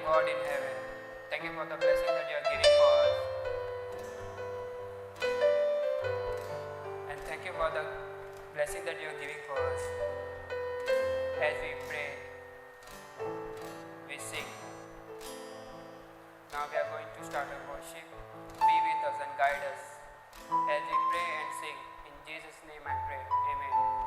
God in heaven. Thank you for the blessing that you are giving for us. And thank you for the blessing that you are giving for us. As we pray, we sing. Now we are going to start our worship. Be with us and guide us as we pray and sing. In Jesus' name I pray. Amen.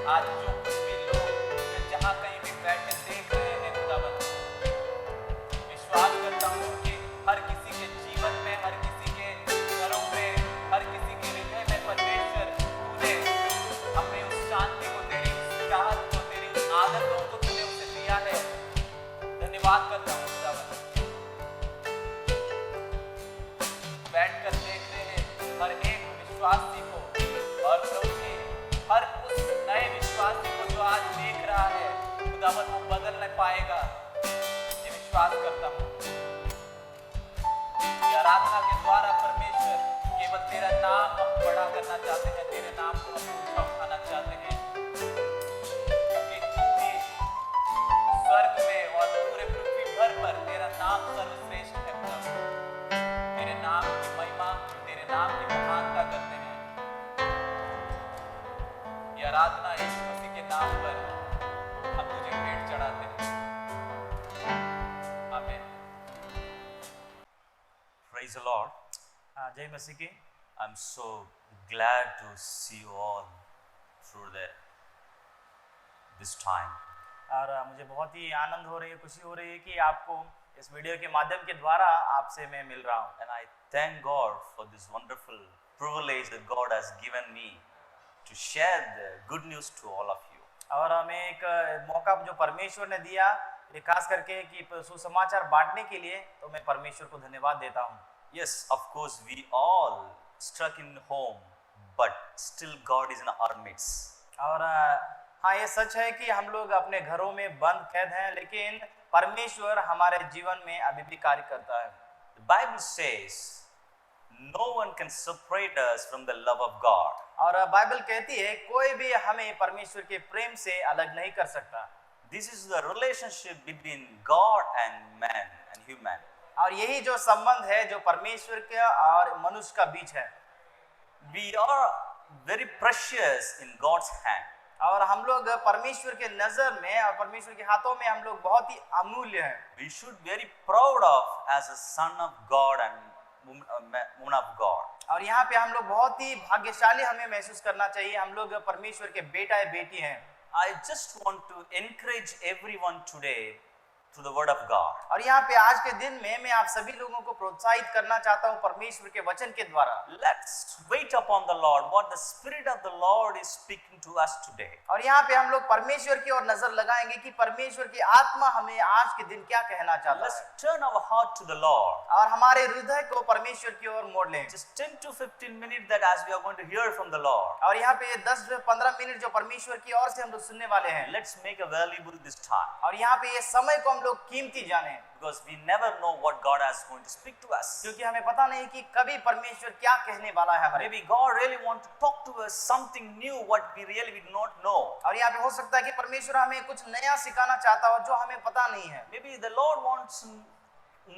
आज जो कुछ भी लोग जहाँ कहीं भी बैठे देख रहे हैं खुदावन, विश्वास करता हूँ कि हर किसी के जीवन में, हर किसी के घरों में, हर किसी के हृदय में परमेश्वर तूने अपनी उस शांति को, तेरी चाहत को, तेरी आदतों को तूने उसे दिया है। धन्यवाद करता हूँ खुदावन। बैठकर देख रहे हर एक विश्वासी को और प्रभु जी हर उस नए विश्वासी को जो आज देख रहा है खुदावन, वो बदल नहीं पाएगा, ये विश्वास करता हूँ। ये आराधना के द्वारा परमेश्वर केवल तेरा नाम हम बड़ा करना चाहते हैं, तेरे नाम को हम ऊंचा उठाना चाहते हैं, क्योंकि तू ही स्वर्ग में और पूरे पृथ्वी भर पर तेरा नाम सर्वश्रेष्ठ है प्रभु। तेरे नाम की महिमा, तेरे नाम की महानता करते हैं। ये आराधना यीशु मसीह के नाम पर हम तुझे भेंट चढ़ाते हैं। आमीन। Praise the Lord. जय मसीह की। I'm so glad to see you all through this time. और मुझे बहुत ही आनंद हो रही है, खुशी हो रही है कि आपको इस वीडियो के माध्यम के द्वारा आपसे मैं मिल रहा हूँ। And I thank God for this wonderful privilege that God has given me to share the good news to all of you. और हमें एक मौका जो परमेश्वर ने दिया, ये खास करके कि सुसमाचार बांटने के लिए, तो मैं परमेश्वर को धन्यवाद देता हूँ। Yes, of course, we all stuck in home, but still God is in our midst. और हाँ, ये सच है कि हम लोग अपने घरों में बंद कैद हैं, लेकिन परमेश्वर हमारे जीवन में अभी भी कार्य करता है। The Bible says, no one can separate us from the love of God. और बाइबल कहती है कोई भी हमें परमेश्वर के प्रेम से अलग नहीं कर सकता। This is the relationship between God and man and human. और यही जो संबंध है जो परमेश्वर के और मनुष्य का बीच है। We are very precious in God's hand. और हम लोग परमेश्वर के नजर में और परमेश्वर के हाथों में हम लोग बहुत ही अमूल्य हैं। We should be very proud of as a son of God and woman of God. और यहाँ पे हम लोग बहुत ही भाग्यशाली हमें महसूस करना चाहिए, हम लोग परमेश्वर के बेटा या बेटी हैं। I just want to encourage everyone today through the word of God. और यहाँ पे आज के दिन में मैं आप सभी लोगों को प्रोत्साहित करना चाहता हूँ परमेश्वर के वचन के द्वारा। Let's wait upon the Lord, what the Spirit of the Lord is speaking to us today. और यहाँ पे हम लोग परमेश्वर की ओर नजर लगाएंगे कि परमेश्वर की आत्मा हमें आज के दिन क्या कहना चाहता Let's है, turn our heart to the Lord. और हमारे हृदय को परमेश्वर की ओर मोड़ लें। Just 10 to 15 minutes that as we are going to hear from the Lord. और यहाँ पे 10 से 15 मिनट जो परमेश्वर की ओर से हम लोग सुनने वाले हैं, Let's make a valuable this time, और यहाँ पे ये समय को हम लोग कीमती जाने, because we never know what God is going to speak to us. क्योंकि हमें पता नहीं कि कभी परमेश्वर क्या कहने वाला है हमारे। Maybe God really want to talk to us something new what we really did not know. और यहाँ पे हो सकता है कि परमेश्वर हमें कुछ नया सिखाना चाहता हो जो हमें पता नहीं है। Maybe the Lord wants to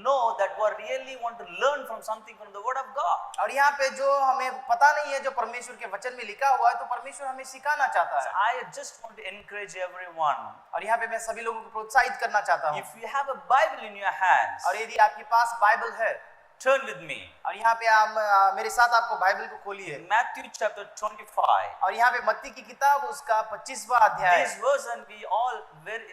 know that we really want to learn from something from the word of God. और यहाँ पे जो हमें पता नहीं है जो परमेश्वर के वचन में लिखा हुआ है, तो परमेश्वर हमें सिखाना चाहता So है। I just want to encourage everyone. और यहाँ पे मैं सभी लोगों को प्रोत्साहित करना चाहता हूँ। If you have a Bible in your hands, और यदि आपके पास बाइबल है, turn with me. और यहाँ पे आप मेरे साथ आपको बाइबल को खोलिए। Matthew chapter 25. और यहाँ पे मत्ती की किताब उसका 25वां अध्याय। This verse and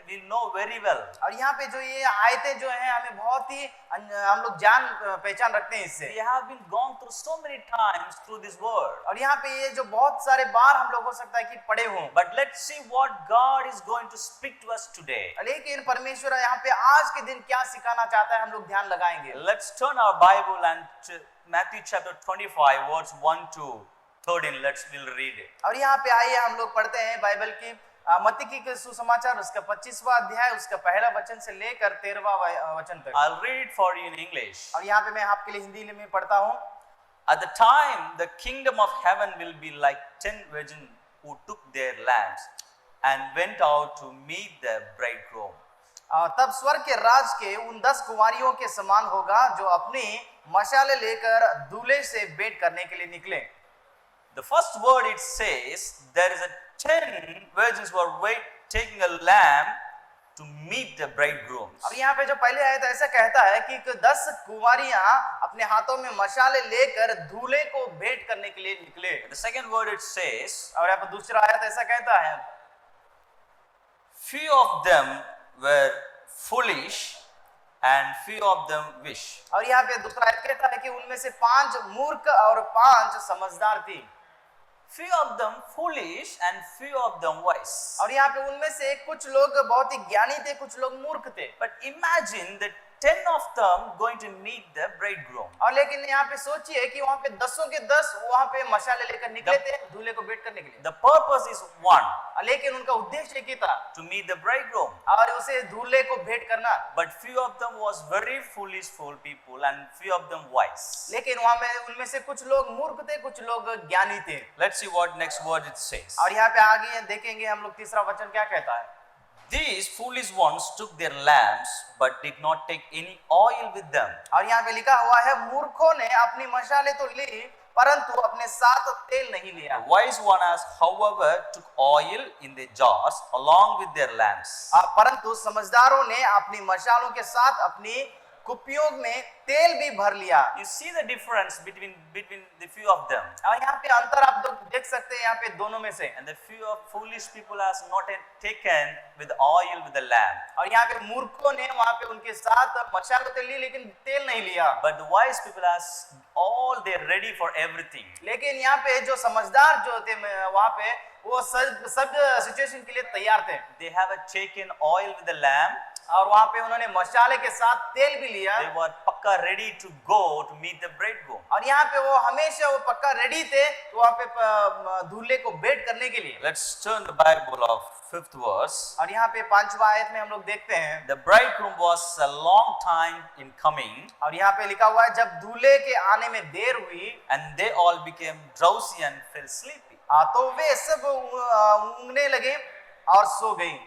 we know very well. और यहाँ पे जो ये आयतें जो हैं हमें बहुत ही हम लोग जान पहचान रखते हैं इससे। We have been gone through so many times through this word. और यहाँ पे ये जो बहुत सारे बार हम लोग हो सकता है कि पढ़े हों, But let's see what God is going to speak to us today. लेकिन परमेश्वर यहाँ पे आज के दिन क्या सिखाना चाहता है हम लोग ध्यान लगाएंगे। Let's turn our Bible and to Matthew chapter 25 verse 1 to 13. We'll read it. और यहाँ पे आइए हम लोग पढ़ते हैं बाइबल की मत्ती की सुसमाचार उसका 25वां अध्याय उसका पहला वचन से लेकर 13वां वचन तक। I'll read it for you in English. और यहाँ पे मैं आपके लिए हिंदी में पढ़ता हूँ। At the time, the kingdom of heaven will be like 10 virgins who took their lamps and went out to meet the bridegroom. तब स्वर्ग के राज के उन 10 कुंवारियों के समान होगा जो अपनी मशाले लेकर दूल्हे से भेंट करने के लिए निकले। The first word it says there is a 10 virgins who are taking a lamb to meet the bridegroom. अब यहाँ पे जो पहले आया था ऐसा कहता है कि 10 कुंवारियां अपने हाथों में मशाले लेकर दूल्हे को भेंट करने के लिए निकले। The second word it says और यहाँ पे दूसरा आयत ऐसा कहता है Few of them were foolish and few of them wish. और यहाँ पे दूसरा आयत कहता है कि उनमें से 5 मूर्ख और 5 समझदार थी। Few of them foolish and few of them wise. और यहाँ पे उनमें से कुछ लोग बहुत ही ज्ञानी थे, कुछ लोग मूर्ख थे। But imagine that 10 of them going to meet the bridegroom. और लेकिन यहाँ पे सोचिए कि वहाँ पे 10 के 10 वहाँ पे मशाले लेकर निकले थे दूल्हे को भेंट करने के लिए। The purpose is one, लेकिन उनका उद्देश्य एक ही था, to meet the bridegroom. और उसे दूल्हे को भेंट करना। But few of them was very foolish people and few of them wise. लेकिन वहाँ में उनमें से कुछ लोग मूर्ख थे, कुछ लोग ज्ञानी थे। Let's see what next word it says. और यहाँ पे आगे देखेंगे हम लोग तीसरा वचन क्या कहता है। These foolish ones took their lamps but did not take any oil with them. और यहाँ पे लिखा हुआ है मूर्खों ने अपनी मशाले तो ली परंतु अपने साथ तेल नहीं लिया। The wise ones, however, took oil in their jars along with their lamps. परंतु समझदारों ने अपनी मशालों के साथ अपनी कुप्पियों में तेल भी भर लिया। You see the difference between the few of them. और यहाँ पे अंतर आप लोग देख सकते हैं यहाँ पे दोनों में से। And the few of foolish people has not taken with oil with the lamp. और यहाँ पे मूर्खों ने वहाँ पे उनके साथ मशाल तो ली लेकिन तेल नहीं लिया। But the wise people has all they ready for everything. लेकिन यहाँ पे जो समझदार जो थे वहाँ पे वो सब सिचुएशन के लिए तैयार थे। They have taken oil with the lamp. और वहाँ पे उन्होंने मशाले के साथ तेल भी लिया। They were pakka ready to go to meet the bridegroom. और यहाँ पे वो हमेशा वो पक्का रेडी थे वहाँ पे दूल्हे को भेंट करने के लिए। Let's turn the Bible of 5th verse. और यहाँ पे 5वां आयत में हम लोग देखते हैं The bridegroom was a long time in coming, और यहाँ पे लिखा हुआ है जब दूल्हे के आने में देर हुई and they all became drowsy and fell sleepy. तो वे सब ऊँघने लगे और सो गई।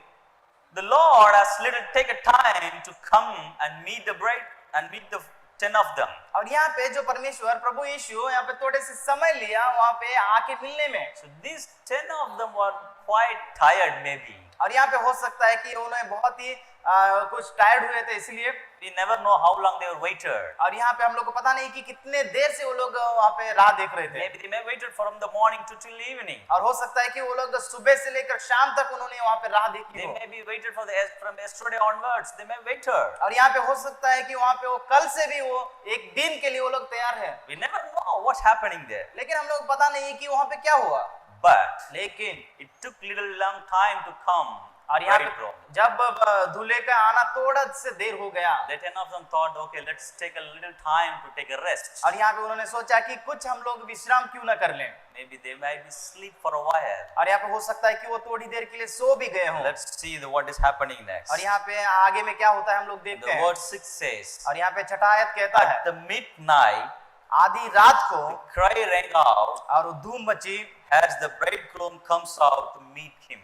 The Lord has little take a time to come and meet the bride and meet the 10 of them. और यहाँ पे जो परमेश्वर प्रभु यीशु यहाँ पे थोड़े से समय लिया वहाँ पे आके मिलने में। So these 10 of them were quite tired maybe. और यहाँ पे हो सकता है कि उन्हें बहुत ही कुछ टायर्ड हुए थे इसलिए। We never know how long they were waited. और यहाँ पे हम लोग को पता नहीं कि कितने देर से वो लोग वहाँ पे राह देख रहे थे। Maybe they may waited from the morning to till evening. और हो सकता है कि वो लोग सुबह से लेकर शाम तक उन्होंने वहाँ पे राह देखी They हो। may be waited for from yesterday onwards. They may waited. और यहाँ पे हो सकता है कि वहाँ पे वो कल से भी वो एक दिन के लिए वो लोग तैयार है। We never know what's happening there. लेकिन हम लोग पता नहीं कि वहाँ पे क्या हुआ। But लेकिन it took little long time to come. और यहाँ bridegroom. पे जब दूल्हे का आना थोड़ा से देर हो गया The 10 of them thought, okay, let's take a little time to take a rest. और यहाँ पे उन्होंने सोचा कि कुछ हम लोग विश्राम क्यों ना कर लें। Maybe they might be sleep for a while. और यहाँ पे हो सकता है कि वो थोड़ी देर के लिए सो भी गए हों। Let's see what is happening next. और यहाँ पे आगे में क्या होता है हम लोग देखते The हैं। word 6 says, और यहाँ पे छठा आयत कहता है at the midnight, आधी रात को cry rang out और धूम मची as the bridegroom comes out to meet him.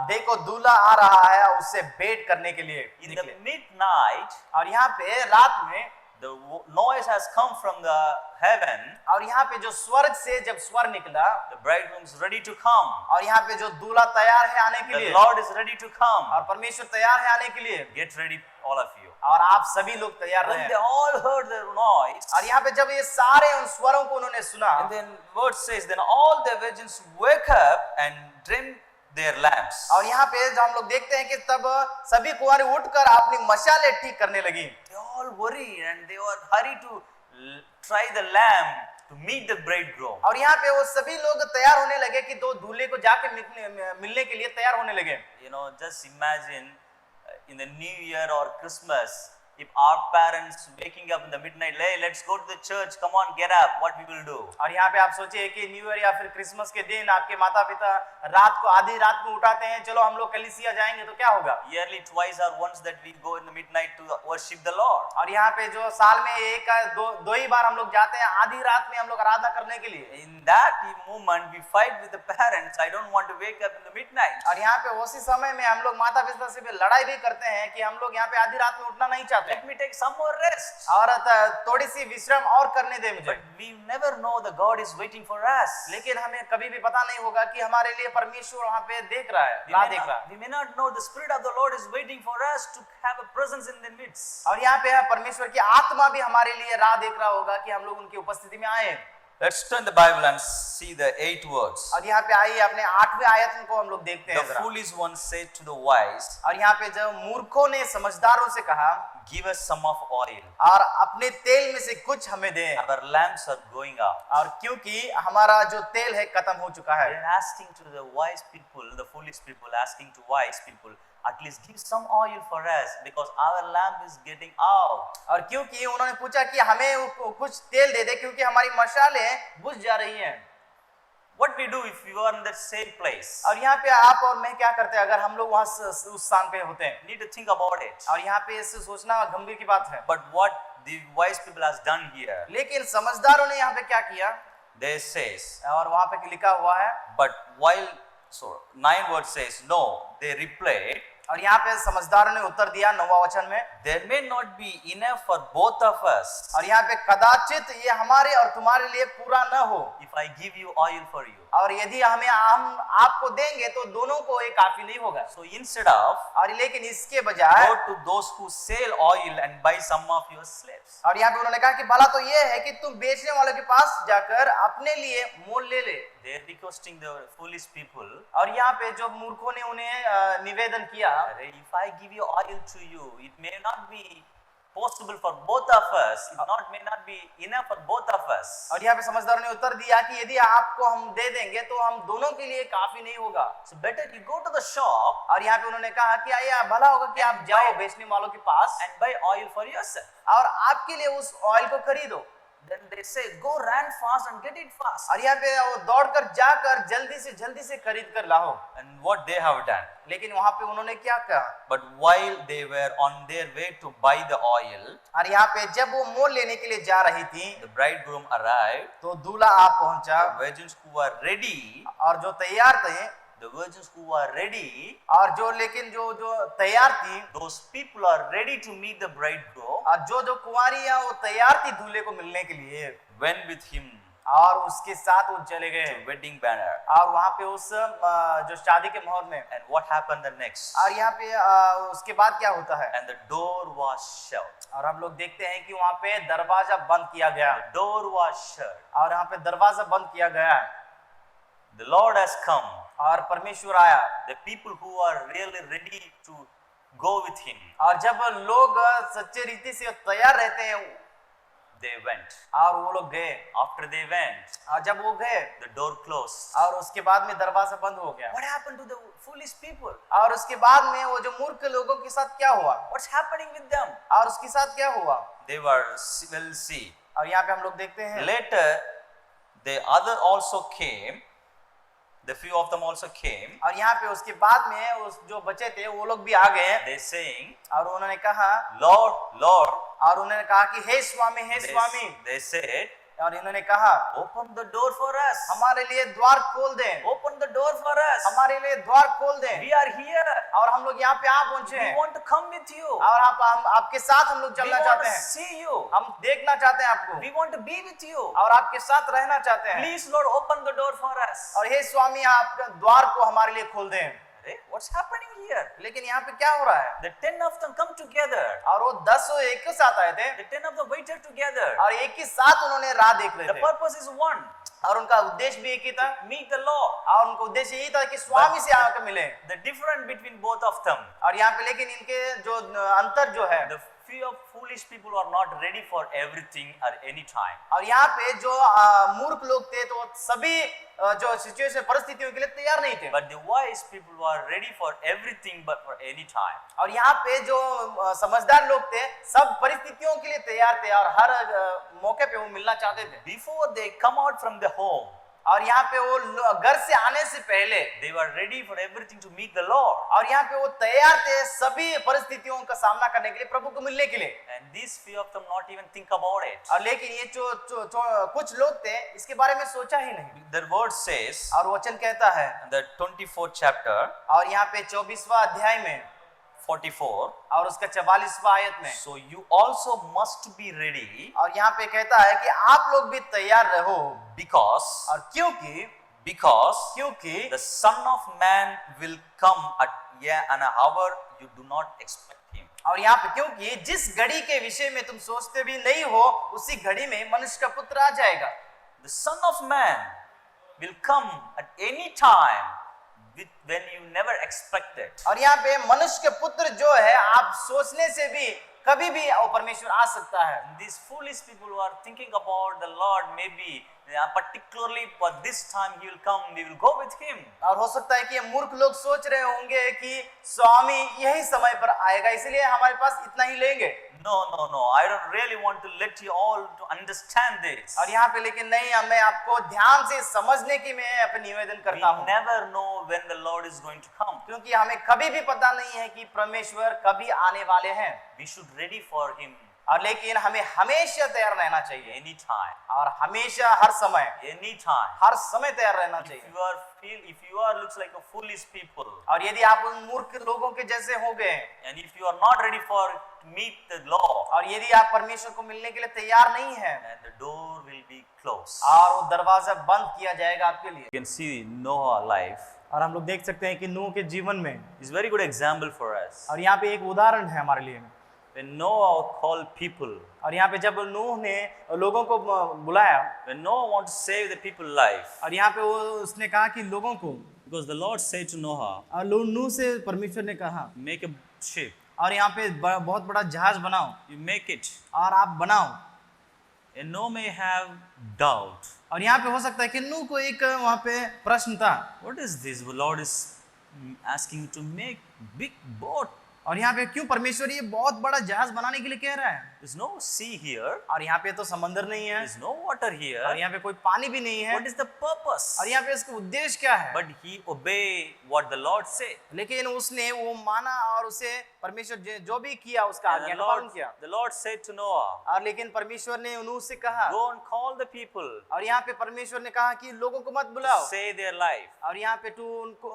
देखो दूल्हा आ रहा है उससे भेंट करने के लिए In the निकले। midnight, और यहाँ पे रात में the noise has come from the heaven. और यहाँ पे जो स्वर्ग से जब स्वर निकला The bridegroom is ready to come. और यहाँ पे जो दूल्हा तैयार है आने के The लिए Lord is ready to come. और परमेश्वर तैयार है आने के लिए Get ready, all of you. और आप सभी लोग तैयार When रहे they all heard the noise, और यहाँ पे जब ये सारे उन स्वरों को उन्होंने सुना and then word says, then all the virgins wake up and trim their lamps. और यहाँ पे जो हम लोग देखते हैं कि तब सभी कुंवारी उठकर अपनी मशाले ठीक करने लगी They all worried and they were hurried to try the lamb to meet the bridegroom. और यहाँ पे वो सभी लोग तैयार होने लगे कि दो दूल्हे को जाके मिलने के लिए तैयार होने लगे। You know, just imagine in the New Year or Christmas, if our parents waking up in the midnight, hey, let's go to the church, come on, get up, what we will do? और यहाँ पे आप सोचिए कि new year या फिर Christmas के दिन आपके माता पिता रात को आधी रात में उठाते हैं, चलो हम लोग कलीसिया जाएंगे, तो क्या होगा? Yearly twice or once that we go in the midnight to worship the Lord. और यहाँ पे जो साल में एक दो ही बार हम लोग जाते हैं आधी रात में हम लोग आराधना करने के लिए। In that moment, we fight with the parents. I don't want to wake up in the midnight. और यहाँ पे उसी समय में हम लोग माता पिता से भी लड़ाई भी करते हैं कि हम लोग यहाँ पे आधी रात में उठना नहीं चाहते। Let me take some more rest. और थोड़ी सी विश्राम और करने दे मुझे। But we never know the God is waiting for us. लेकिन हमें कभी भी पता नहीं होगा कि हमारे लिए परमेश्वर वहाँ पे देख रहा है, राह देख रहा है। We may not know the Spirit of the Lord is waiting for us to have a presence in the midst. और यहाँ पे परमेश्वर की आत्मा भी हमारे लिए राह देख रहा होगा कि हम लोग उनकी उपस्थिति में आए। Let's turn the Bible and see the 8 words. और यहाँ पे आइए अपने 8वें आयत को हम लोग देखते हैं The जरा। foolish one said to the wise, और यहाँ पे जब मूर्खों ने समझदारों से कहा give us some of oil. और अपने तेल में से कुछ हमें दें, Our lamps are going out. और क्योंकि हमारा जो तेल है खत्म हो चुका है। They're asking to the wise people, the foolish people asking to wise people, at least give some oil for us because our lamp is getting out. और क्योंकि उन्होंने पूछा कि हमें कुछ तेल दे दे क्योंकि हमारी मशालें बुझ जा रही हैं। What we do if you are in that same place? और यहाँ पे आप और मैं क्या करते हैं अगर हम लोग वहाँ उस स्थान पे होते हैं? Need to think about it. और यहाँ पे इससे सोचना गंभीर की बात है। But what the wise people has done here, लेकिन समझदारों ने यहाँ पे क्या किया? they says, और वहाँ पे लिखा हुआ है, but while, so 9 words says, no, they replied, और यहाँ पे समझदारों ने उत्तर दिया 9वां वचन में, there may not be enough for both of us और यहाँ पे कदाचित ये हमारे और तुम्हारे लिए पूरा न हो, if I give you oil for you. और यदि हम आपको देंगे तो दोनों को ये काफी नहीं होगा। So instead of, और लेकिन इसके बजाय go to those who sell oil and buy some of your slaves. और यहाँ पे उन्होंने कहा कि भला तो ये है कि तुम बेचने वालों के पास जाकर अपने लिए मोल ले ले। They are requesting the foolish people, और यहाँ पे जो मूर्खों ने उन्हें निवेदन किया, if I give you oil to you, it may not be possible for both of us. It may not be enough for both of us. और यहाँ पे समझदारों ने उत्तर दिया कि यदि आपको हम दे देंगे तो हम दोनों के लिए काफी नहीं होगा। So better you go to the shop और यहाँ पे उन्होंने कहा कि आइए भला होगा कि आप जाओ बेचने वालों के पास and buy oil for yourself. और आपके लिए उस ऑयल को खरीदो। Then they say, go run fast and get it fast. और यहाँ पे वो दौड़कर जाकर जल्दी से खरीद कर लाओ। And what they have done. लेकिन वहां पे उन्होंने क्या कहा? But while they were on their way to buy the oil, और यहाँ पे जब वो मोल लेने के लिए जा रही थी, the bridegroom arrived. तो दूल्हा आ पहुंचा, The virgins who were ready, और जो तैयार थे, the virgins who were ready, और जो लेकिन जो तैयार थी, those people are ready to meet the bridegroom, और जो कुंवारी है वो तैयार थी दूल्हे को मिलने के लिए, went with him और उसके साथ वो चले गए to wedding banner. और वहां पे उस जो शादी के माहौल में, And what happened the next? और यहाँ पे उसके बाद क्या होता है? And the door was shut. और हम लोग देखते हैं कि वहां पे दरवाजा बंद किया गया, The door was shut. और यहाँ पे दरवाजा बंद किया गया है, The Lord has come. और परमेश्वर आया। The people who are really ready to go with him, और जब लोग सच्चे रीति से तैयार रहते हैं, they went. और वो लोग गए, After they went, और जब वो गए the door closed. और उसके बाद में दरवाजा बंद हो गया, What happened to the foolish people? और उसके बाद में वो जो मूर्ख लोगों के साथ क्या हुआ, What's happening with them? और उसके साथ क्या हुआ, They were, we'll see. और यहाँ पे हम लोग देखते हैं Later, the other also came. The few of them also came. और यहाँ पे उसके बाद में उस जो बचे थे वो लोग भी आ गए, They saying, और उन्होंने कहा, Lord, Lord. और उन्होंने कहा कि हे स्वामी, हे स्वामी, They said, और इन्होंने कहा open the door for us. हमारे लिए द्वार खोल दें, Open the door for us. हमारे लिए द्वार खोल दें, We are here. और हम लोग यहाँ पे आ पहुंचे We हैं, want to come with you. और हम आपके साथ हम लोग We चलना want चाहते to हैं, see you. हम देखना चाहते हैं आपको, We want to be with you. और आपके साथ रहना चाहते हैं, Please, Lord, open the door for us. और हे स्वामी आप द्वार को हमारे लिए खोल दें। Hey, what's happening here? लेकिन यहाँ पे क्या हो रहा है? The 10 of them come together. और वो 10 एक के साथ आए थे, The 10 of them waited together. और एक ही साथ उन्होंने राह देख रहे The थे, purpose is one. और उनका उद्देश्य भी एक ही था, Meet the Lord. और उनका उद्देश्य यही था कि स्वामी से आकर मिले। The difference between both of them. और यहाँ पे लेकिन इनके जो अंतर जो है, The few of foolish people are not ready for everything at any time. और यहाँ पे जो मूर्ख लोग थे तो सभी जो सिचुएशन परिस्थितियों के लिए तैयार नहीं थे, But the wise people were ready for everything but for any time. और यहाँ पे जो समझदार लोग थे सब परिस्थितियों के लिए तैयार थे और हर मौके पे वो मिलना चाहते थे। Before they come out from the home, और यहाँ पे वो घर से आने से पहले, they were ready for everything to meet the Lord. और यहाँ पे वो तैयार थे सभी परिस्थितियों का सामना करने के लिए, प्रभु को मिलने के लिए। And these few of them not even think about it. और लेकिन ये जो कुछ लोग थे इसके बारे में सोचा ही नहीं। The word says और वचन कहता है in the 24th chapter, और यहाँ पे 24वां अध्याय में 44, और उसका 44वां आयत में, so you also must be ready और यहाँ पे कहता है कि आप लोग भी तैयार रहो, because और क्योंकि the Son of Man will come at an hour you do not expect him. और यहाँ पे क्योंकि जिस घड़ी के विषय में तुम सोचते भी नहीं हो उसी घड़ी में मनुष्य का पुत्र आ जाएगा। The Son of Man will come at any time when you never expect it. और यहाँ पे मनुष्य के पुत्र जो है आप सोचने से भी कभी भी वो परमेश्वर आ सकता है। And these foolish people who are thinking about the Lord, maybe particularly for this time he will come, we will go with him. और हो सकता है कि ये मूर्ख लोग सोच रहे होंगे कि स्वामी यही समय पर आएगा इसलिए हमारे पास इतना ही लेंगे। No, no, no. I don't really want to let you all to understand this. और यहाँ पे लेकिन नहीं, मैं आपको ध्यान से समझने की मैं अपने निवेदन We करता हूँ, never know when the Lord is going to come. क्योंकि हमें कभी भी पता नहीं है कि परमेश्वर कभी आने वाले हैं। We should ready for him और लेकिन हमें हमेशा तैयार रहना चाहिए anytime. और हमेशा हर समय Anytime. हर समय तैयार रहना चाहिए। If you are looks like a foolish people, और यदि आप उन मूर्ख लोगों के जैसे हो गए and if you are not ready for to meet the Lord, और यदि आप परमेश्वर को मिलने के लिए तैयार नहीं हैं then the door will be closed. और वो दरवाजा बंद किया जाएगा आपके लिए। You can see Noah's life और हम लोग देख सकते हैं कि नूह के जीवन में, is very good example for us. और यहाँ पे एक उदाहरण है हमारे लिए। When Noah called people, और यहाँ पे जब नूह ने लोगों को बुलाया when Noah wanted to save the people's life, और यहाँ पे वो उसने कहा कि लोगों को, because the Lord said to Noah, और नूह से परमेश्वर ने कहा make a ship, और यहाँ पे बहुत बड़ा जहाज बनाओ you make it. और आप बनाओ। And Noah may have doubt. और यहाँ पे हो सकता है कि नूह को एक वहाँ पे प्रश्न था, What is this? The Lord is asking you to make big boat. और यहाँ पे क्यों परमेश्वर ये बहुत बड़ा जहाज बनाने के लिए कह रहा है? There's no sea here. और यहाँ पे तो समंदर नहीं है There's no water और here. यहाँ पे कोई पानी भी नहीं है What is the purpose? और यहाँ पे इसका उद्देश्य क्या है? But he obeyed what the Lord said. लेकिन उसने वो माना और उसे परमेश्वर जो भी किया उसका And आज्ञा the का पालन किया। Lord said to Noah, और लेकिन परमेश्वर ने नूह से कहा, go and call the people, और यहाँ पे परमेश्वर ने कहा कि लोगों को मत बुलाओ, save their life. और यहाँ पे तू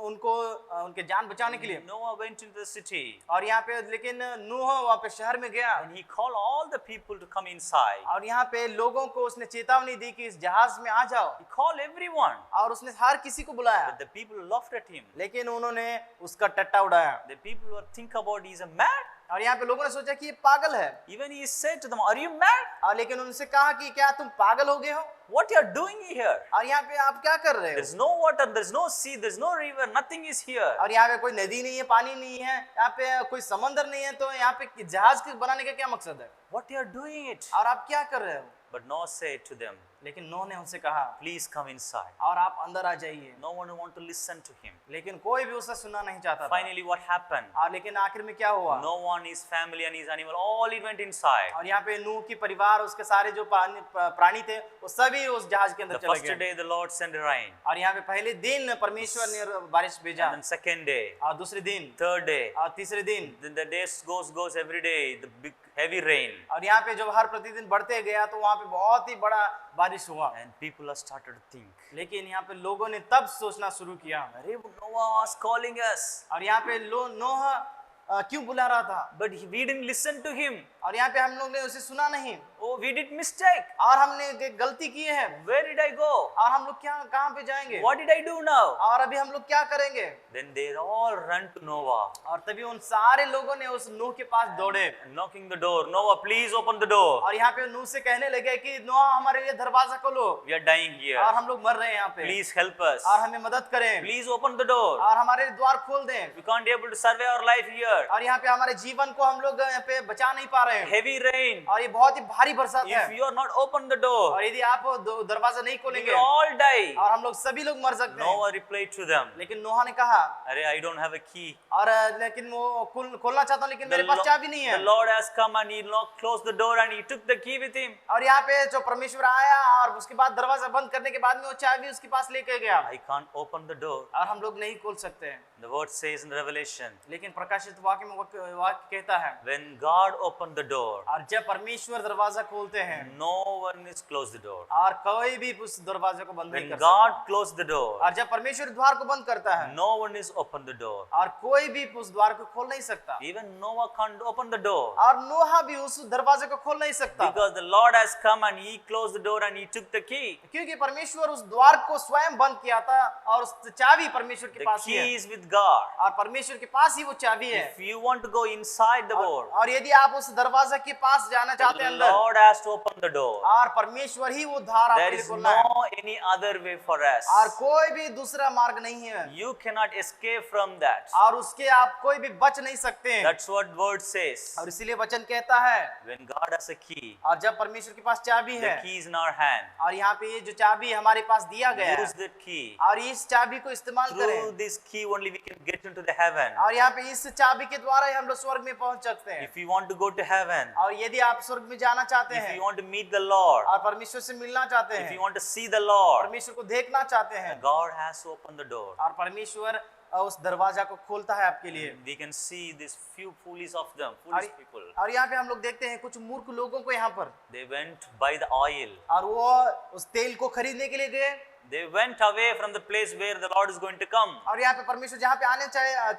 उनको उनके जान बचाने के लिए। Noah went into the city और यहाँ पे लेकिन नूह वहाँ पे शहर में गया and he called all the people to come inside. और यहाँ पे लोगों को उसने चेतावनी दी कि इस जहाज में आ जाओ, He called everyone, और उसने हर किसी को बुलाया, but the people laughed at him. लेकिन उन्होंने उसका टट्टा उड़ाया। The people were think about he's a mad. और यहाँ पे लोगों ने सोचा कि ये पागल है, Even he said to them, are you mad? और लेकिन उनसे कहा कि क्या तुम पागल हो गए हो? What you are doing here? और यहाँ पे आप क्या कर रहे There's हो? no water, there's no sea, there's no river, nothing is here. और यहाँ पे कोई नदी नहीं है, पानी नहीं है, यहाँ पे कोई समंदर नहीं है, तो यहाँ पे जहाज के बनाने का क्या मकसद है? What you are doing it? और आप क्या कर रहे हो? But Noah said to them, लेकिन नूह ने उनसे कहा, please come inside. और आप अंदर आ जाइए। No one want to listen to him. लेकिन कोई भी उसे सुनना नहीं चाहता था। Finally, what happened? और लेकिन आखिर में क्या हुआ? Noah and his family and his animal, all it went inside. और यहाँ पे नूह की परिवार, उसके सारे जो प्राणी थे, वो सभी उस जहाज के The अंदर चले first गए। day the Lord sent rain. और यहाँ पे पहले दिन परमेश्वर ने बारिश भेजा, And then second day, और दूसरे दिन, third day, और तीसरे दिन, then the days goes every day, the big heavy rain. और यहाँ पे जब हर प्रतिदिन बढ़ते गया तो वहाँ पे बहुत ही बड़ा बारिश हुआ। And people have started to think, लेकिन यहाँ पे लोगों ने तब सोचना शुरू किया, Arey, Noah was calling us, और यहाँ पे नूह क्यों बुला रहा था? but we didn't listen to him. और यहाँ पे हम लोग ने उसे सुना नहीं, Oh, we did mistake. और हमने गलती की है, Where did I go? और हम लोग क्या कहाँ पे जाएंगे, What did I do now? और अभी हम लोग क्या करेंगे? Then they all run to Noah, और तभी उन सारे लोगों ने उस नूह के पास दौड़े, knocking the door. Noah, please open the door. और यहाँ पे नूह से कहने लगे कि नूह हमारे लिए दरवाजा खोलो, We are dying here. और हम लोग मर रहे हैं यहाँ पे, Please help us. और हमें मदद करें, Please open the door. और हमारे द्वार खोल दें, We can't be able to survive our life here. और यहाँ पे हमारे जीवन को हम लोग यहाँ पे बचा नहीं पा रहे हैं, Heavy rain. और ये बहुत ही भारी बरसात If है, you are not open the door, और यदि आप दरवाजा नहीं we खोलेंगे will all die. और हम लोग सभी लोग मर सकते हैं। Noah replied to them, लेकिन नूह ने कहा, Arey, I don't have a key. और लेकिन वो खोलना चाहता हूँ, लेकिन मेरे पास चाबी नहीं The है। Lord has come and he closed the door and he took the key with him. और यहाँ पे जो परमेश्वर आया और उसके बाद दरवाजा बंद करने के बाद में वो चाबी उसके पास लेके गया, I can't open the door. और हम लोग नहीं खोल सकते हैं। The word says in Revelation, लेकिन प्रकाशित वाक्य में वाक्य कहता है, when God opened the door, और जब परमेश्वर दरवाजा खोलते हैं no one is closed the door. और कोई भी उस दरवाजे को बंद नहीं When कर God सकता, closed the door, और जब परमेश्वर द्वार को बंद करता है no one is open the door. और कोई भी उस द्वार को खोल नहीं सकता, Even Noah can't open the door. और नूह भी उस दरवाजे को खोल नहीं सकता, Because the Lord has come and he closed the door and he took the key. क्योंकि परमेश्वर उस द्वार को स्वयं बंद किया था और उस चाबी परमेश्वर के The पास ही key है, is with God. और परमेश्वर के पास ही वो चाबी है। If you want to go inside the door, और यदि आप उस दरवाजा के पास जाना चाहते हैं the अंदर, Lord God has to open the door. और परमेश्वर ही वो द्वार There आपके लिए is खोलना है no any other way for us. और कोई भी दूसरा मार्ग नहीं है You cannot escape from that. और उसके आप कोई भी बच नहीं सकते हैं That's what word says. और इसीलिए वचन कहता है When God has a key, और जब परमेश्वर के पास चाबी the है key is in our hand. और यहाँ पे ये जो चाबी हमारे पास दिया गया है Use that key. और इस चाबी को इस्तेमाल Through करें this key only we can get into the heaven. और यहाँ पे इस चाबी के द्वारा ही हम लोग स्वर्ग में पहुंच सकते हैं If you want to go to heaven, और यदि आप स्वर्ग में जाना चाहते if हैं you want to meet the Lord, और परमेश्वर से मिलना चाहते if you हैं want to see the Lord, परमेश्वर को देखना चाहते हैं God has to open the door. और परमेश्वर उस दरवाजा को खोलता है आपके लिए We can see this few foolish of them, और, foolish people. और यहाँ पे हम लोग देखते हैं कुछ मूर्ख लोगों को यहाँ पर They went buy the oil. और वो उस तेल को खरीदने के लिए गए They went away from the place where the Lord is going to come. और यहाँ पे परमेश्वर जहाँ पे आने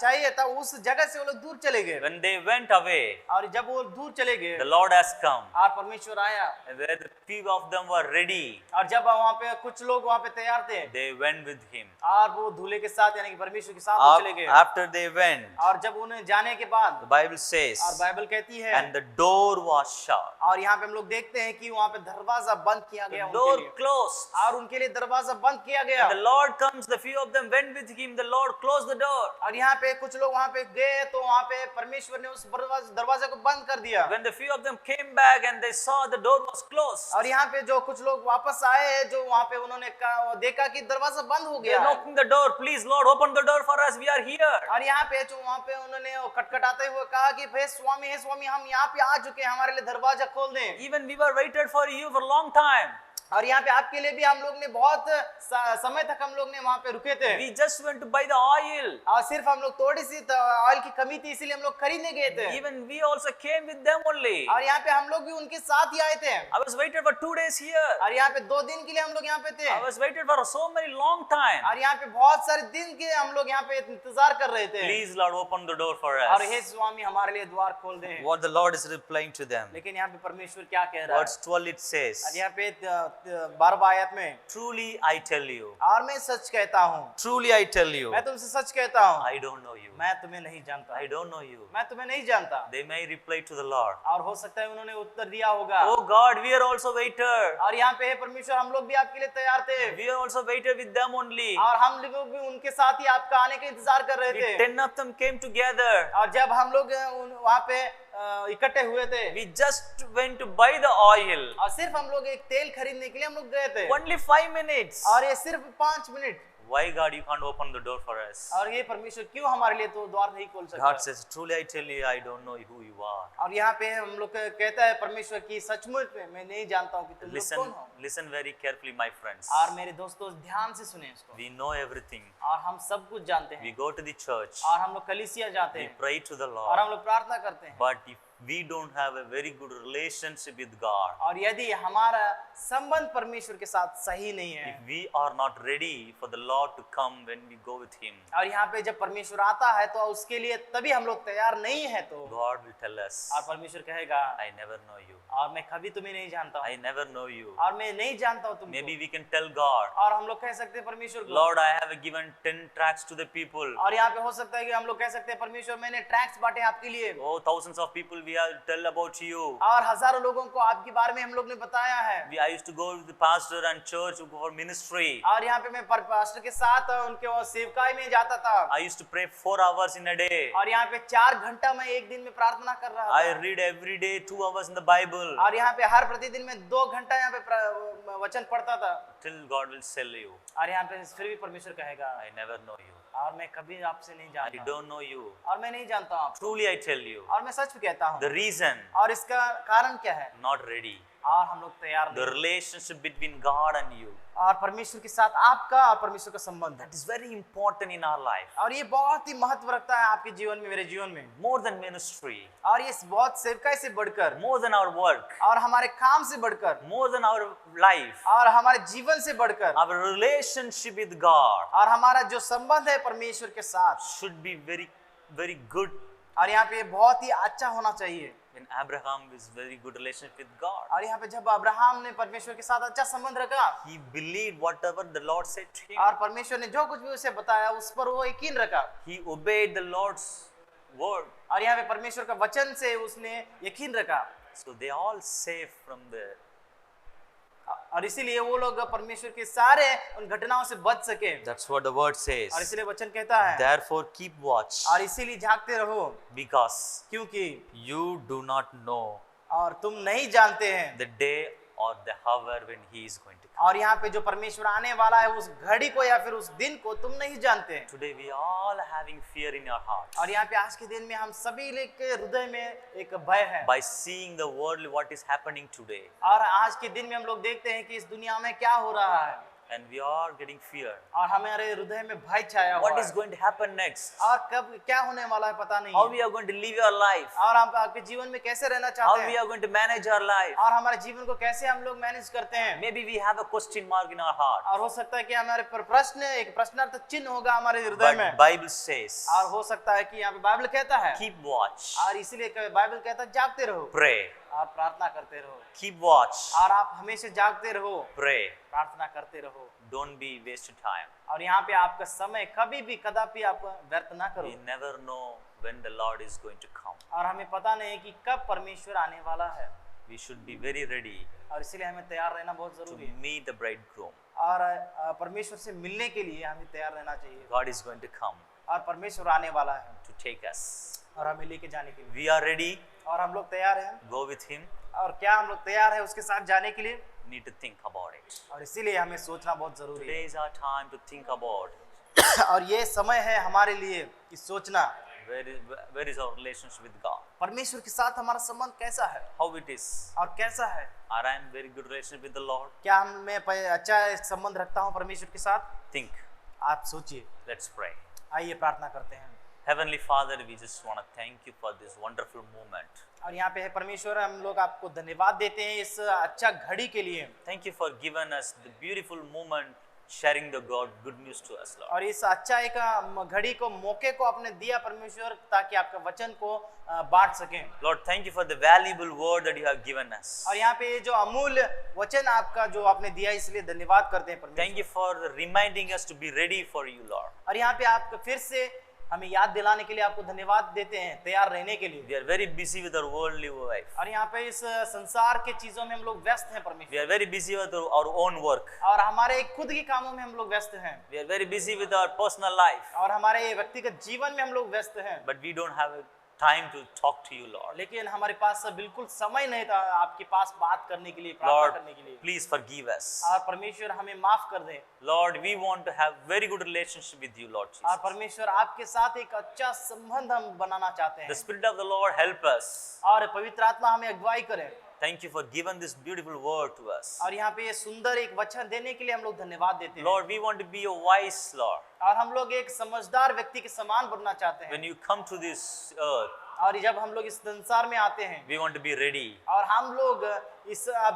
चाहिए था उस जगह से वो लोग दूर चले गए When they went away, और जब वो दूर चले गए the Lord has come. और परमेश्वर आया And where the few of them were ready, और जब वहाँ पे कुछ लोग वहाँ पे तैयार थे they went with him. और वो दूल्हे के साथ यानी कि परमेश्वर के साथ वो चले गए After they went, और जब उन्हें जाने के बाद the Bible says, और बाइबल कहती है and the door was shut. और यहाँ पे हम लोग देखते हैं कि वहाँ पे दरवाजा बंद किया गया The उनके door लिए closed. और उनके लिए दरवाजा बंद किया गया And the Lord comes, the few of them went with him, the Lord closed the door. और यहाँ पे कुछ लोग वहाँ पे गए तो वहाँ पे परमेश्वर ने उस दरवाजे को बंद कर दिया When the few of them came back and they saw the door was closed, और यहाँ पे जो कुछ लोग वापस आए हैं जो वहाँ पे उन्होंने देखा कि दरवाजा बंद हो they गया है। knocking the door, please Lord open the door for us, we are here. और यहाँ पे जो वहाँ पे उन्होंने वो खटखटाते हुए कहा कि हे स्वामी हम यहाँ पे आ चुके हैं हमारे लिए दरवाजा खोल दें Even we were waited for you for a long time. और यहाँ पे आपके लिए भी हम लोग ने बहुत समय तक हम लोग ने वहाँ पे रुके थे We just went to buy the oil. और सिर्फ हम लोग थोड़ी सी ऑयल की कमी थी इसीलिए हम लोग खरीदने गए थे Even we also came with them only. और यहाँ पे हम लोग भी उनके साथ ही आए थे I was waited for 2 days here. और यहाँ पे 2 दिन के लिए हम लोग यहाँ पे थे I was waited for so many long time. और यहाँ पे बहुत सारे दिन के हम लोग यहाँ पे इंतजार कर रहे थे Please Lord open the door for और us. हे स्वामी हमारे लिए द्वार खोल दें What the Lord is replying to them. लेकिन यहाँ पे परमेश्वर क्या कह रहा है Verse 12 it और says, यहाँ पे 12 आयत में truly I tell you, और मैं सच कहता हूँ truly I tell you, मैं तुमसे सच कहता हूँ I don't know you. मैं तुम्हें नहीं जानता I don't know you. मैं तुम्हें नहीं जानता They may reply to the Lord, और हो सकता है उन्होंने उत्तर दिया होगा oh God, we are also waited. और यहाँ पे हे परमेश्वर हम लोग भी आपके लिए तैयार थे We are also waited with them only. और हम लोग भी उनके साथ ही आपका आने का इंतजार कर रहे We थे 10 of them came together. और जब हम लोग वहाँ पे इकट्ठे हुए थे We just went to buy the oil. और सिर्फ हम लोग एक तेल खरीदने के लिए हम लोग गए थे Only 5 minutes. और ये सिर्फ 5 minute Why God you can't open the door for us? और ये परमेश्वर क्यों हमारे लिए तो द्वार नहीं खोल सकता God says, truly I tell you, I don't know who you are. और यहाँ पे हम लोग कहता है परमेश्वर की सचमुच में मैं नहीं जानता हूँ कि तुम लोग Listen, कौन हो listen very carefully, my friends. और मेरे दोस्तों ध्यान से सुने इसको We know everything. और हम सब कुछ जानते We हैं go to the church. और हम लोग कलीसिया जाते We हैं pray to the और Lord. हम लोग प्रार्थना करते हैं But if we don't have a very good relationship with God, और यदि हमारा संबंध परमेश्वर के साथ सही नहीं है if we are not ready for the Lord to come when we go with Him, और यहाँ पे जब परमेश्वर आता है तो उसके लिए तभी हम लोग तैयार नहीं है तो God will tell us, और परमेश्वर कहेगा I never know you. और मैं कभी तुम्हें नहीं जानता हूँ I never know you. और मैं नहीं जानता हूँ तुमको Maybe we can tell God, और हम लोग कह सकते हैं परमेश्वर को Lord, I have given 10 tracts to the people. और यहाँ पे हो सकता है कि हम लोग कह सकते हैं परमेश्वर मैंने ट्रैक्स बांटे आपके लिए Oh, thousands of people we have tell about you. और हजारों लोगों को आपके बारे में हम लोग ने बताया है I used to go to the pastor and church for ministry. और यहाँ पे मैं पास्टर के साथ उनके वो सेवकाई में जाता था I used to pray 4 hours in a day. और यहाँ पे 4 घंटा मैं एक दिन में प्रार्थना कर रहा I था read every day 2 hours in the Bible. और यहाँ पे हर प्रतिदिन में 2 घंटा यहाँ पे वचन पढ़ता था Till God will tell you, और यहाँ पे फिर भी परमेश्वर कहेगा I never know you. और मैं कभी आपसे नहीं I जानता don't know you. और मैं नहीं जानता हूँ आपको Truly I tell you, और मैं सच कहता हूँ the reason और इसका कारण क्या है not ready. और हम लोग तैयार The नहीं relationship between God and you. और परमेश्वर के साथ आपका और परमेश्वर का संबंध That is very important in our life. और ये बहुत ही महत्व रखता है आपके जीवन में मेरे जीवन में More than ministry, और ये बहुत सेवकाई से बढ़कर more than our work, और हमारे काम से बढ़कर more than our life. और हमारे जीवन से बढ़कर Our relationship with God और हमारा जो संबंध है परमेश्वर के साथ should be very, very good. और यहाँ पे बहुत ही अच्छा होना चाहिए When Abraham is very good relationship with God, और यहाँ पे जब अब्राहम ने परमेश्वर के साथ अच्छा संबंध रखा he believed whatever the Lord said to him. और परमेश्वर ने जो कुछ भी उसे बताया उस पर वो यकीन रखा He obeyed the Lord's word. और यहाँ पे परमेश्वर का वचन से उसने यकीन रखा So they all safe from the. और इसीलिए वो लोग परमेश्वर के सारे उन घटनाओं से बच सके। That's what the word और says. इसलिए वचन कहता है Therefore keep watch, और इसीलिए जागते रहो, because क्योंकि you do not know और तुम नहीं जानते हैं the day or the hour when he is going to come. और यहाँ पे जो परमेश्वर आने वाला है उस घड़ी को या फिर उस दिन को तुम नहीं जानते हैं। Today we all having fear in our hearts. और यहाँ पे आज के दिन में हम सभी के हृदय में एक भय है। By seeing the world what is happening today, और आज के दिन में हम लोग देखते हैं कि इस दुनिया में क्या हो रहा है and we are getting fear. और हमारे हृदय में भय छाया हुआ What is है going to happen next? और कब क्या होने वाला है पता नहीं How है। we are going to live our life? और हम आपके जीवन में कैसे रहना How चाहते we हैं are going to manage our life? और हमारे जीवन को कैसे हम लोग मैनेज करते हैं। Maybe we have a question mark in our heart. और हो सकता है कि हमारे पर प्रश्न एक प्रश्नार्थ चिन्ह होगा हमारे हृदय में। But Bible says, और हो सकता है कि यहाँ पे बाइबल कहता है keep watch, और इसीलिए बाइबल कहता है जागते रहो pray, और प्रार्थना करते रहो। keep watch, और आप हमेशा जागते रहो, pray. प्रार्थना करते रहो। Don't be wasted time. और यहाँ पे आपका समय कभी भी कदापि आप व्यर्थ ना करो। We never know when the Lord is going to come. और हमें पता नहीं है कि कब परमेश्वर आने वाला है We should be very ready और इसीलिए हमें तैयार रहना बहुत to जरूरी है। meet the bridegroom. और परमेश्वर से मिलने के लिए हमें तैयार रहना चाहिए। God is going to come और परमेश्वर आने वाला है to take us. और हमें लेके जाने के लिए। We are ready. और हम लोग तैयार हैं। Go with Him. और क्या हम लोग तैयार हैं उसके साथ जाने के लिए? Need to think about it. और इसीलिए हमें सोचना बहुत जरूरी Today is our time to think about है। और ये समय है हमारे लिए कि सोचना where is our relationship with God. परमेश्वर के साथ हमारा संबंध कैसा है How it is. और कैसा है। Are I in very good relationship with the Lord? क्या मैं अच्छा संबंध रखता हूँ परमेश्वर के साथ? Think. आप सोचिए। Let's pray. आइए प्रार्थना करते हैं। Heavenly Father, we just want to thank you for this wonderful moment. और यहाँ पे है परमेश्वर हम लोग आपको धन्यवाद देते हैं इस अच्छा घड़ी के लिए। Thank you for giving us the beautiful moment sharing the God good news to us, Lord. और इस अच्छा एक घड़ी को मौके को आपने दिया परमेश्वर ताकि आपके वचन को बांट सकें। Lord, thank you for the valuable word that you have given us. और यहाँ पे ये जो अमूल्य वचन आपका जो आपने दिया इसलिए धन्यवाद करते हैं परमेश्वर। Thank you for reminding us to be ready for you, Lord. और यहाँ पे आप फिर से हमें याद दिलाने के लिए आपको धन्यवाद देते हैं तैयार रहने के लिए। We are very busy with our worldly life. और यहाँ पे इस संसार के चीजों में हम लोग व्यस्त हैं परमेश्वर। We are very busy with our own work. और हमारे खुद के कामों में हम लोग व्यस्त हैं। We are very busy with our personal life. और हमारे व्यक्तिगत जीवन में हम लोग व्यस्त हैं। But we don't have time to talk to you, Lord. लेकिन हमारे पास बिल्कुल समय नहीं था आपके पास बात करने के लिए, प्रार्थना Lord, करने के लिए। please forgive us. और परमेश्वर हमें माफ कर दे। Lord, we want to have very good relationship with you, Lord और Jesus. परमेश्वर आपके साथ एक अच्छा संबंध हम बनाना चाहते The हैं। Spirit of the Lord help us. और पवित्र आत्मा हमें अगुवाई करे। Thank you for giving this beautiful word to us. और यहाँ पे ये सुंदर एक वचन देने के लिए हम लोग धन्यवाद देते हैं। Lord, we want to be a wise Lord. और हम लोग एक समझदार व्यक्ति के समान बनना चाहते हैं। When you come to this earth, और जब हम लोग इस संसार में आते हैं we want to be ready और हम लोग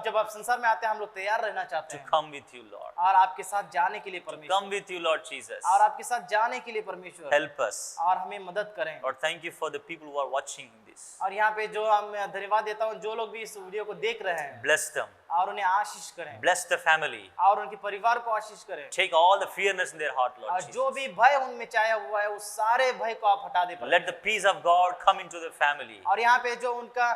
जब आप संसार में आते हैं हम लोग तैयार रहना चाहते to हैं come with you, Lord. और आपके साथ जाने के लिए परमेश्वर। Come with you, Lord Jesus. और आपके साथ जाने के लिए परमेश्वर Help us. और हमें मदद करें। Lord, thank you for the people who are watching this. और यहाँ पे जो हम धन्यवाद देता हूँ जो लोग भी इस वीडियो को देख रहे हैं Bless them. और उन्हें आशीष करें Bless the family. और उनके परिवार को आशीष करें। Take all the fearness in their heart, Lord और Jesus. जो भी भय उनमें छाया हुआ है उस सारे भय को आप हटा दे परमेश्वर। Let the peace of God come into the family. और यहाँ पे जो उनका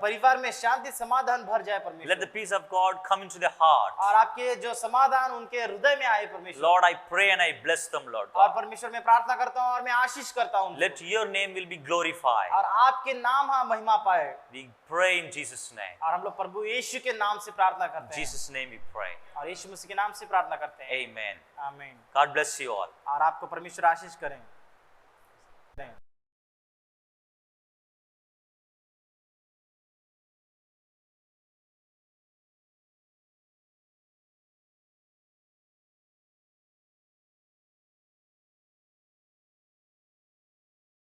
परिवार में शांति समाधान भर जाए Let परमेश्वर। the peace of God come into their heart. और आपके जो समाधान उनके हृदय में आए परमेश्वर। Lord, I pray and I bless them, Lord और God. परमेश्वर मैं प्रार्थना करता हूँ और मैं आशीष करता हूँ Let your name will be glorified. और आपके नाम हाँ महिमा पाए। We pray in Jesus' name. और हम लोग प्रभु यीशु के नाम से प्रार्थना करते हैं। Jesus' name we pray. और यीशु मसीह के नाम से प्रार्थना करते हैं। Amen. आमीन। God bless you all. और आपको परमेश्वर आशीष करें।